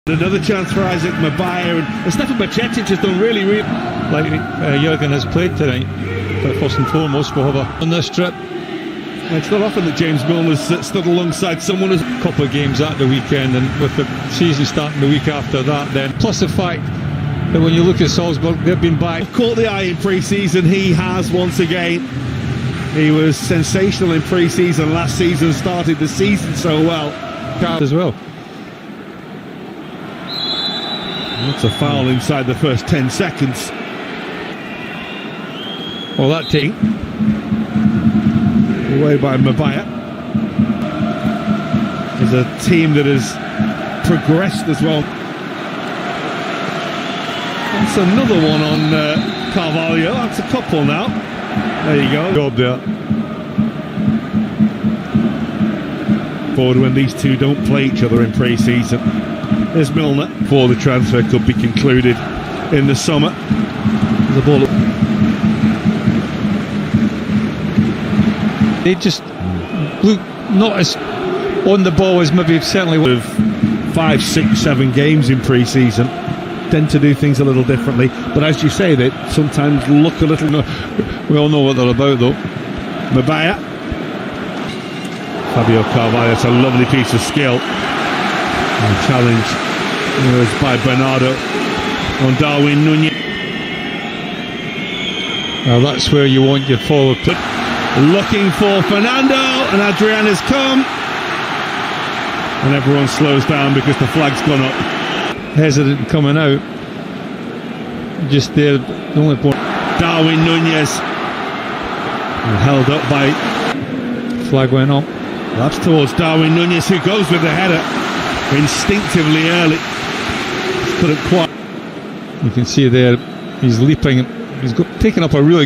Another chance for Isaac Mabaya, and Stefan Bajcetic has done really like Jurgen has played tonight. But first and foremost, we'll have on this trip. It's not often that James Milner's stood alongside someone who's a couple of games at the weekend, and with the season starting the week after that, then plus the fact that when you look at Salzburg, they've been back. Caught the eye in pre-season. He has once again. He was sensational in pre-season last season, started the season so well as well. That's a foul inside the first 10 seconds. Well, that team away by Mabaya is a team that has progressed as well. That's another one on Carvalho. That's a couple now. There you go. Job there. Forward when these two don't play each other in pre-season. There's Milner before the transfer could be concluded in the summer. The ball. They just look not as on the ball as maybe certainly of 5, 6, 7 games in pre-season. Tend to do things a little differently, but as you say, they sometimes look a little. We all know what they're about, though. Mabaya, Fabio Carvalho. It's a lovely piece of skill. And challenge was by Bernardo on Darwin Nunez. Now that's where you want your forward play. Looking for Fernando, and Adrian has come, and everyone slows down because the flag's gone up. Hesitant coming out. Just there, the only point. Darwin Nunez held up by. Flag went up. That's towards Darwin Nunez, who goes with the header instinctively early. Couldn't quite. You can see there, he's leaping. He's taken up a really.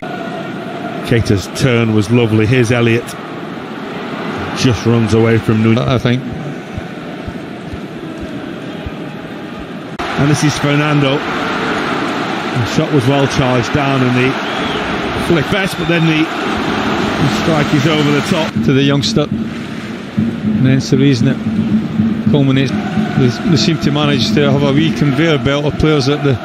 Keita's turn was lovely. Here's Elliott. Just runs away from Nunez, I think. And this is Fernando. The shot was well charged down, and the flick best, but then the strike is over the top to the youngster. And that's the reason it culminates. They seem to manage to have a wee conveyor belt of players at the.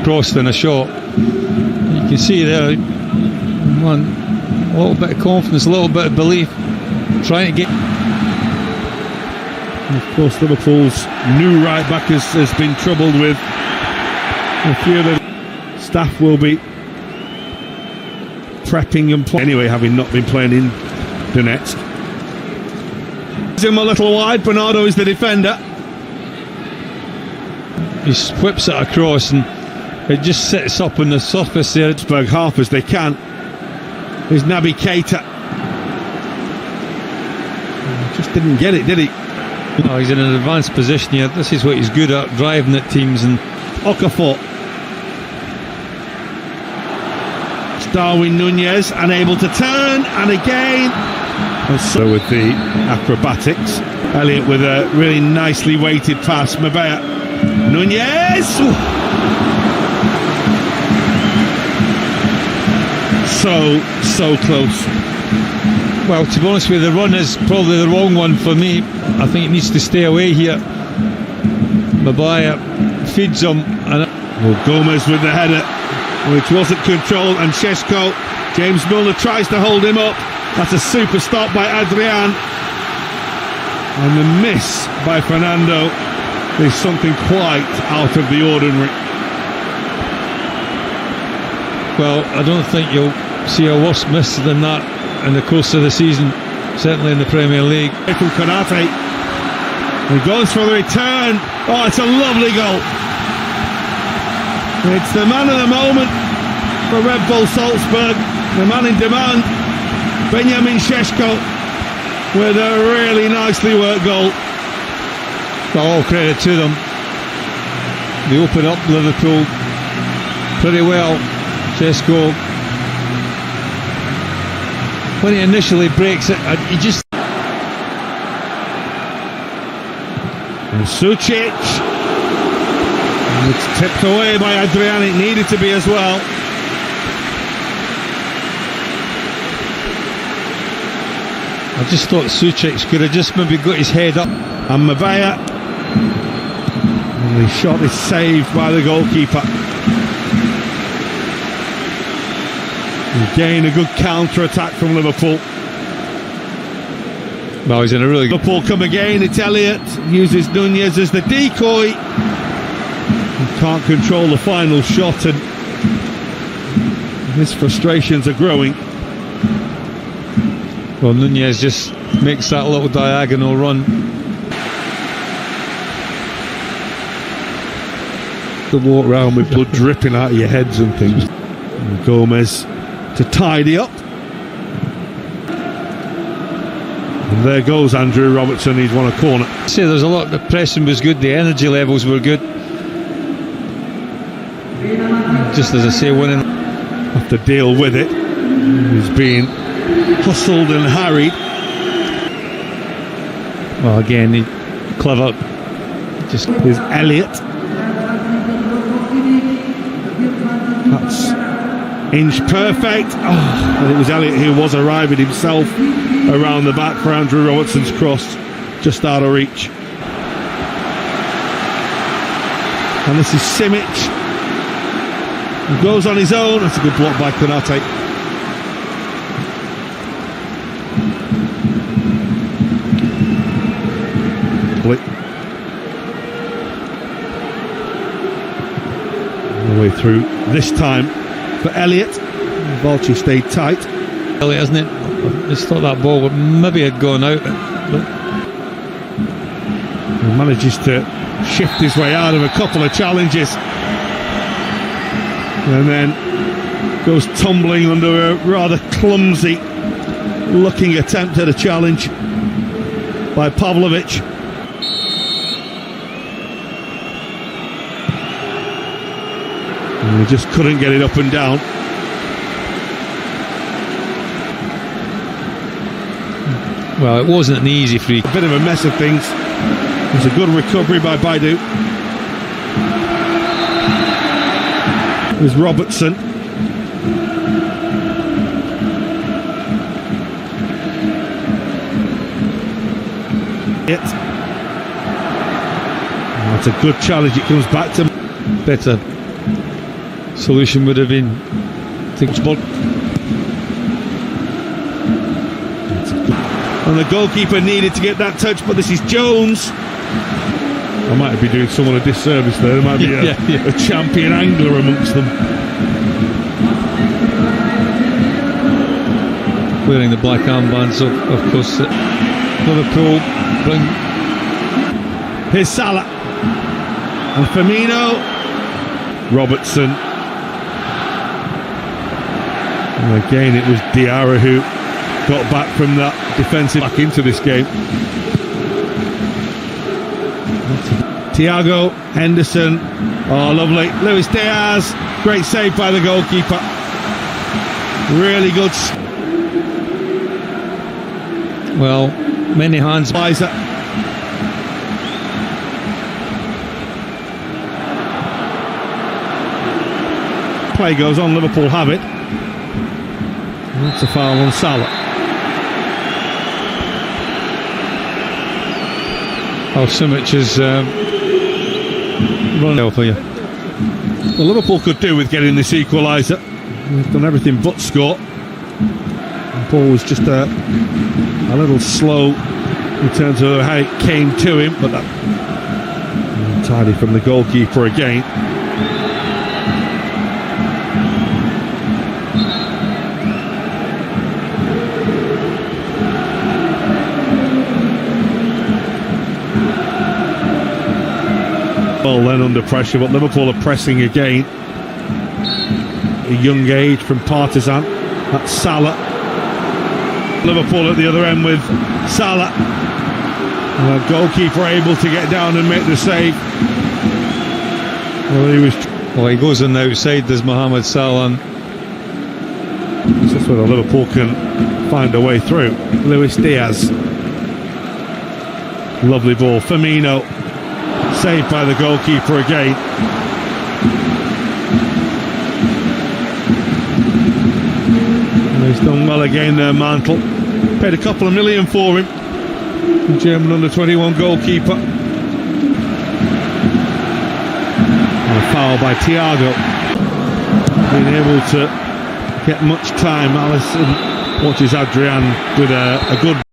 Crossed in a shot. You can see there, a little bit of confidence, a little bit of belief, trying to get. And of course, Liverpool's new right back has been troubled with a few of the staff will be prepping and playing anyway, having not been playing in Donetsk. Him a little wide. Bernardo is the defender. He whips it across and it just sits up on the surface there. Pittsburgh half as they can. There's Naby Keita. Just didn't get it, did he? Oh, he's in an advanced position here. This is what he's good at, driving at teams. And Okafor. It's Darwin Nunez, unable to turn, and again. And so with the acrobatics, Elliott with a really nicely weighted pass. Mabaya. Nunez! So close. Well, to be honest with you, the run is probably the wrong one for me. I think it needs to stay away here. Mabaya feeds him, and Gomez with the header, which wasn't controlled, and Šeško. James Milner tries to hold him up. That's a super stop by Adrian, and the miss by Fernando is something quite out of the ordinary. Well, I don't think you'll see a worse miss than that in the course of the season, certainly in the Premier League. From Konate, he goes for the return. Oh, it's a lovely goal. It's the man of the moment for Red Bull Salzburg, the man in demand, Benjamin Šeško, with a really nicely worked goal. Well, all credit to them. They open up Liverpool pretty well. Šeško, when he initially breaks it, he just. And Sucic, it's tipped away by Adrian. It needed to be as well. I just thought Suchek could have just maybe got his head up. And Mavea, and the shot is saved by the goalkeeper. Again, a good counter-attack from Liverpool. Well, he's in a really good... Liverpool come again, it's Elliott, uses Nunez as the decoy. He can't control the final shot, and his frustrations are growing. Well, Nunez just makes that little diagonal run. To walk around with blood dripping out of your heads and things. And Gomez to tidy up. And there goes Andrew Robertson, he's won a corner. See, there's a lot, the pressing was good, the energy levels were good. Just as I say, winning. Have to deal with it. He's being hustled and harried. Well, again, he clever. Just is Elliott. That's inch perfect. Oh, and it was Elliott who was arriving himself around the back for Andrew Robertson's cross, just out of reach. And this is Simic. He goes on his own. That's a good block by Konate. The way through this time for Elliott. Volchi stayed tight. Elliott, hasn't it? I just thought that ball would maybe had gone out, but he manages to shift his way out of a couple of challenges, and then goes tumbling under a rather clumsy looking attempt at a challenge by Pavlovic. And he just couldn't get it up and down. Well, it wasn't an easy free. A bit of a mess of things. It was a good recovery by Baidu. It was Robertson. That's a good challenge. It comes back to better. Solution would have been and the goalkeeper needed to get that touch, but this is Jones. I might be doing someone a disservice there. There might be a champion angler amongst them. Wearing the black armbands, of course. Liverpool bring. Here's Salah and Firmino. Robertson. And again, it was Diarra who got back from that defensive back into this game. Thiago Henderson. Oh, lovely. Luis Diaz. Great save by the goalkeeper. Really good. Well, many hands. Play goes on, Liverpool have it. That's a foul on Salah. Oh, Simic is running out for you. Well, Liverpool could do with getting this equaliser. They've done everything but score. The ball was just a little slow in terms of how it came to him, but that tidy from the goalkeeper again. Well, then under pressure, but Liverpool are pressing again. A young age from Partizan. That's Salah. Liverpool at the other end with Salah. And the goalkeeper able to get down and make the save. Well, he goes on the outside, does Mohamed Salah. That's where Liverpool can find a way through. Luis Diaz. Lovely ball. Firmino. Saved by the goalkeeper again. And he's done well again there, Mantle. Paid a couple of million for him. The German under-21 goalkeeper. And a foul by Thiago. Being able to get much time. Alisson watches Adrian with a good